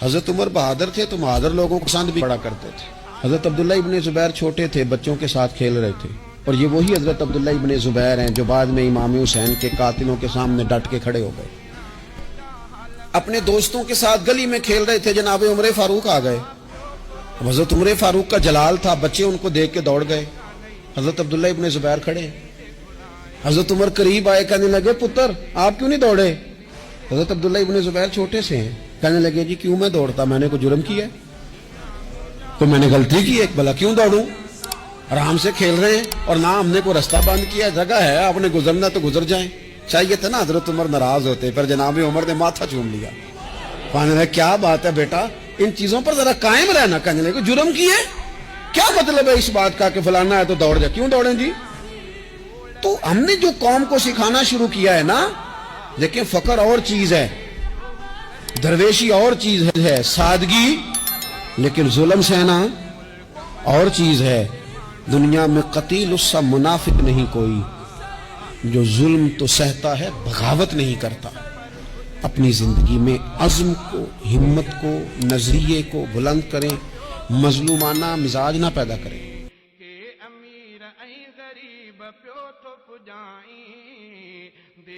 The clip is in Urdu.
حضرت عمر بہادر تھے تو بہادر لوگوں کو پسند بھی بڑا کرتے تھے. حضرت عبداللہ ابن زبیر چھوٹے تھے، بچوں کے ساتھ کھیل رہے تھے، اور یہ وہی حضرت عبداللہ ابن زبیر ہیں جو بعد میں امام حسین کے قاتلوں کے سامنے ڈٹ کے کھڑے ہو گئے. اپنے دوستوں کے ساتھ گلی میں کھیل رہے تھے، جناب عمر فاروق آ گئے. حضرت عمر فاروق کا جلال تھا، بچے ان کو دیکھ کے دوڑ گئے. حضرت عبداللہ ابن زبیر کھڑے. حضرت عمر قریب آئے، کہنے لگے پتر آپ کیوں نہیں دوڑے؟ حضرت عبداللہ ابن زبیر چھوٹے سے ہیں، کہنے لگے جی کیوں میں دوڑتا، میں نے کوئی جرم کیا ہے، تو میں نے غلطی کی ہے، بھلا کیوں دوڑوں؟ آرام سے کھیل رہے ہیں اور نہ ہم نے کوئی رستہ بند کیا، جگہ ہے، آپ نے گزرنا تو گزر جائیں. چاہیے تھا نا حضرت عمر ناراض ہوتے، پر جناب عمر نے ماتھا چوم لیا. کہنے لگے کیا بات ہے بیٹا، ان چیزوں پر ذرا قائم رہنا. کہنے لگے جرم کیے، کیا مطلب ہے اس بات کا کہ فلانا ہے تو دوڑ جائے، کیوں دوڑیں جی؟ تو ہم نے جو قوم کو سکھانا شروع کیا ہے نا، دیکھیں فقر اور چیز ہے، درویشی اور چیز ہے، سادگی، لیکن ظلم سہنا اور چیز ہے. دنیا میں قتیل اس سا منافق نہیں کوئی جو ظلم تو سہتا ہے بغاوت نہیں کرتا. اپنی زندگی میں عزم کو، ہمت کو، نظریے کو بلند کریں، مظلومانہ مزاج نہ پیدا کریں. کہ امیر ای غریب پیو تو پجائیں